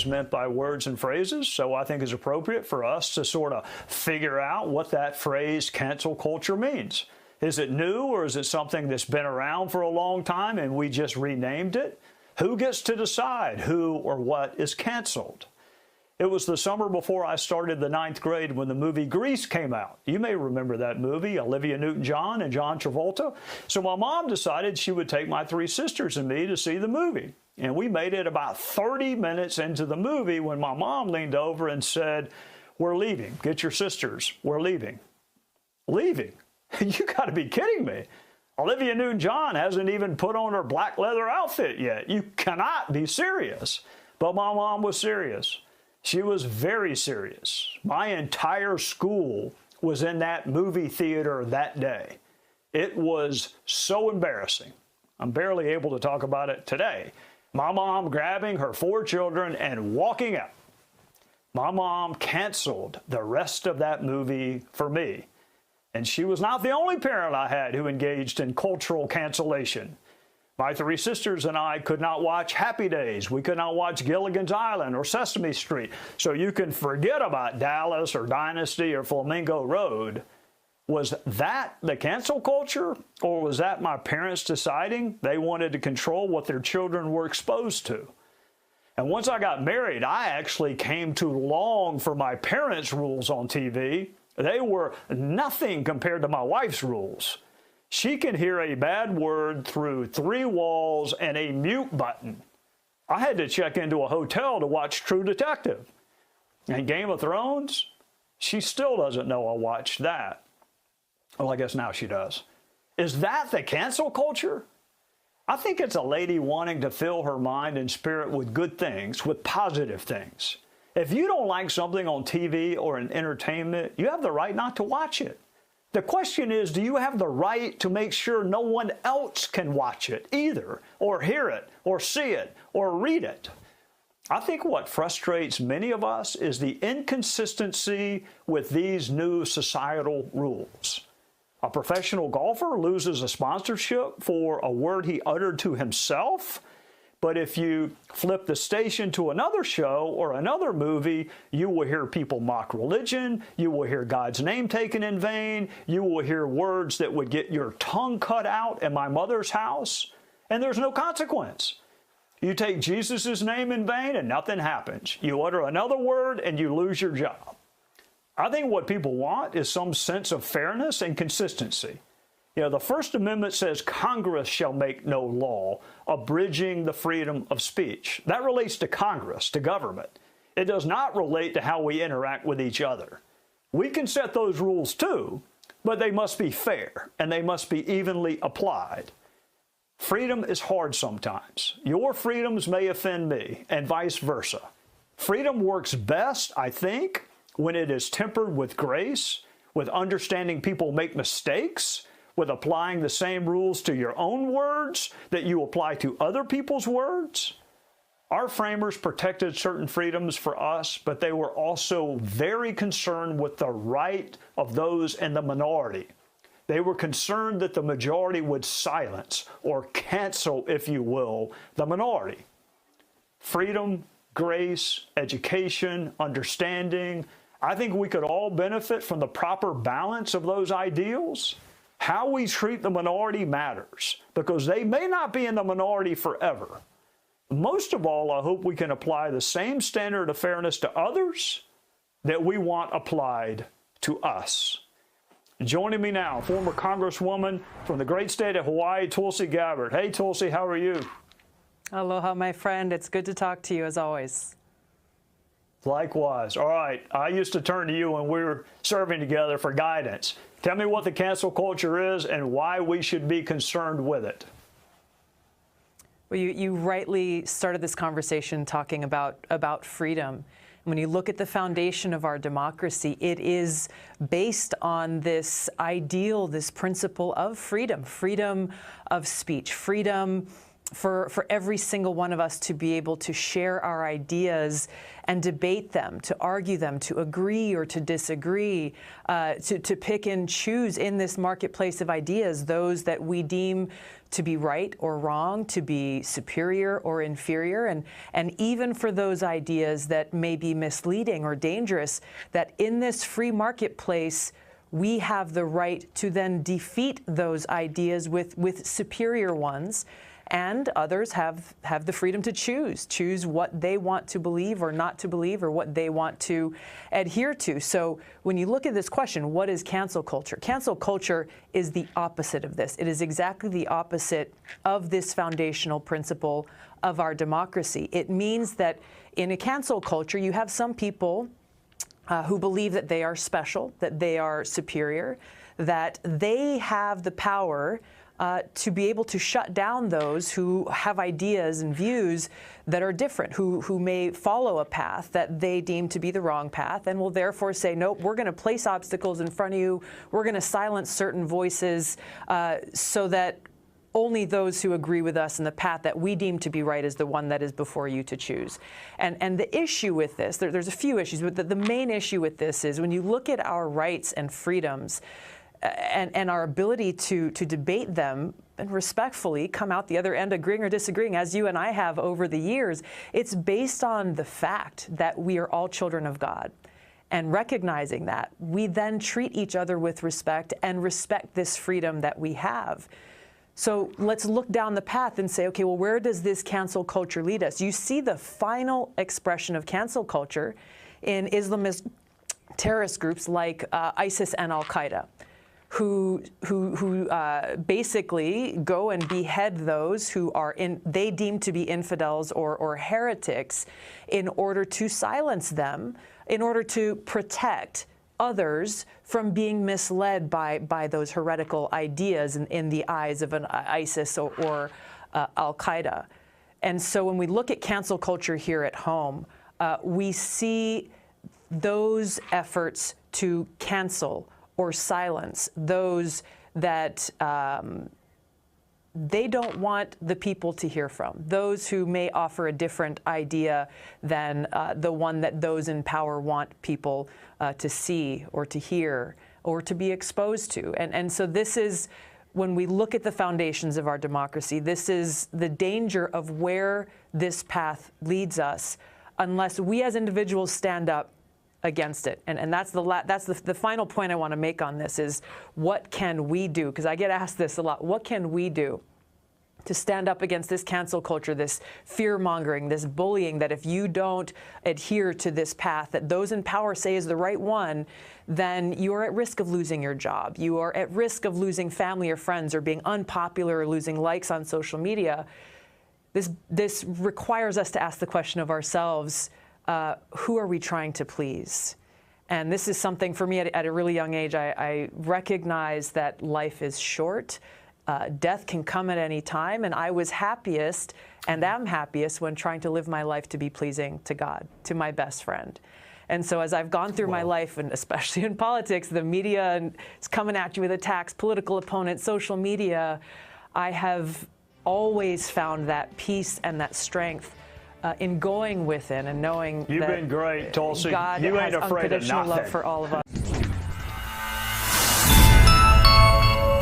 was meant by words and phrases, so I think it's appropriate for us to sort of figure out what that phrase cancel culture means. Is it new, or is it something that's been around for a long time and we just renamed it? Who gets to decide who or what is canceled? It was the summer before I started the 9th grade when the movie Grease came out. You may remember that movie, Olivia Newton-John and John Travolta. So my mom decided she would take my 3 sisters and me to see the movie. And we made it about 30 minutes into the movie when my mom leaned over and said, "We're leaving. Get your sisters. We're leaving." Leaving? You got to be kidding me. Olivia Newton-John hasn't even put on her black leather outfit yet. You cannot be serious. But my mom was serious. She was very serious. My entire school was in that movie theater that day. It was so embarrassing. I'm barely able to talk about it today. My mom grabbing her 4 children and walking out. My mom canceled the rest of that movie for me. And she was not the only parent I had who engaged in cultural cancellation. My 3 sisters and I could not watch Happy Days. We could not watch Gilligan's Island or Sesame Street. So you can forget about Dallas or Dynasty or Flamingo Road. Was that the cancel culture, or was that my parents deciding they wanted to control what their children were exposed to? And once I got married, I actually came to long for my parents' rules on TV. They were nothing compared to my wife's rules. She can hear a bad word through 3 walls and a mute button. I had to check into a hotel to watch True Detective. And Game of Thrones, she still doesn't know I watched that. Well, I guess now she does. Is that the cancel culture? I think it's a lady wanting to fill her mind and spirit with good things, with positive things. If you don't like something on TV or in entertainment, you have the right not to watch it. The question is, do you have the right to make sure no one else can watch it either, or hear it, or see it, or read it? I think what frustrates many of us is the inconsistency with these new societal rules. A professional golfer loses a sponsorship for a word he uttered to himself. But if you flip the station to another show or another movie, you will hear people mock religion, you will hear God's name taken in vain, you will hear words that would get your tongue cut out in my mother's house, and there's no consequence. You take Jesus' name in vain and nothing happens. You utter another word and you lose your job. I think what people want is some sense of fairness and consistency. You know, the First Amendment says Congress shall make no law abridging the freedom of speech. That relates to Congress, to government. It does not relate to how we interact with each other. We can set those rules too, but they must be fair and they must be evenly applied. Freedom is hard sometimes. Your freedoms may offend me and vice versa. Freedom works best, I think, when it is tempered with grace, with understanding people make mistakes, with applying the same rules to your own words that you apply to other people's words. Our framers protected certain freedoms for us, but they were also very concerned with the right of those in the minority. They were concerned that the majority would silence or cancel, if you will, the minority. Freedom, grace, education, understanding, I think we could all benefit from the proper balance of those ideals. How we treat the minority matters because they may not be in the minority forever. Most of all, I hope we can apply the same standard of fairness to others that we want applied to us. Joining me now, former Congresswoman from the great state of Hawaii, Tulsi Gabbard. Hey, Tulsi, how are you? Aloha, my friend. It's good to talk to you as always. Likewise. All right. I used to turn to you when we were serving together for guidance. Tell me what the cancel culture is and why we should be concerned with it. Well, you rightly started this conversation talking about freedom. When you look at the foundation of our democracy, it is based on this ideal, this principle of freedom, freedom of speech, freedom for every single one of us to be able to share our ideas and debate them, to argue them, to agree or to disagree, to pick and choose in this marketplace of ideas those that we deem to be right or wrong, to be superior or inferior, and even for those ideas that may be misleading or dangerous, that in this free marketplace, we have the right to then defeat those ideas with superior ones, and others have the freedom to choose what they want to believe or not to believe, or what they want to adhere to. So when you look at this question, what is cancel culture? Cancel culture is the opposite of this. It is exactly the opposite of this foundational principle of our democracy. It means that in a cancel culture, you have some people who believe that they are special, that they are superior, that they have the power to be able to shut down those who have ideas and views that are different, who may follow a path that they deem to be the wrong path, and will therefore say, nope, we're going to place obstacles in front of you, we're going to silence certain voices so that only those who agree with us in the path that we deem to be right is the one that is before you to choose. And the issue with this, there's a few issues, but the main issue with this is when you look at our rights and freedoms and our ability to debate them and respectfully come out the other end agreeing or disagreeing, as you and I have over the years, it's based on the fact that we are all children of God. And recognizing that, we then treat each other with respect and respect this freedom that we have. So let's look down the path and say, okay, well, where does this cancel culture lead us? You see the final expression of cancel culture in Islamist terrorist groups like ISIS and Al-Qaeda, who basically go and behead those who are they deem to be infidels or heretics in order to silence them, in order to protect others from being misled by those heretical ideas in the eyes of an ISIS or Al-Qaeda. And so when we look at cancel culture here at home, we see those efforts to cancel or silence those that they don't want the people to hear from, those who may offer a different idea than the one that those in power want people to see or to hear or to be exposed to. And so this is, when we look at the foundations of our democracy, this is the danger of where this path leads us unless we as individuals stand up against it. And that's the final point I want to make on this is, what can we do? Because I get asked this a lot. What can we do to stand up against this cancel culture, this fear-mongering, this bullying, that if you don't adhere to this path that those in power say is the right one, then you are at risk of losing your job. You are at risk of losing family or friends, or being unpopular, or losing likes on social media. This requires us to ask the question of ourselves, who are we trying to please? And this is something for me at a really young age. I recognize that life is short. Death can come at any time, and I was happiest and am happiest when trying to live my life to be pleasing to God, to my best friend. And so as I've gone through my life, and especially in politics, the media is coming at you with attacks, political opponents, social media, I have always found that peace and that strength in going within and knowing You've that been great, Tulsi. God You has ain't afraid of unconditional nothing. love for all of us.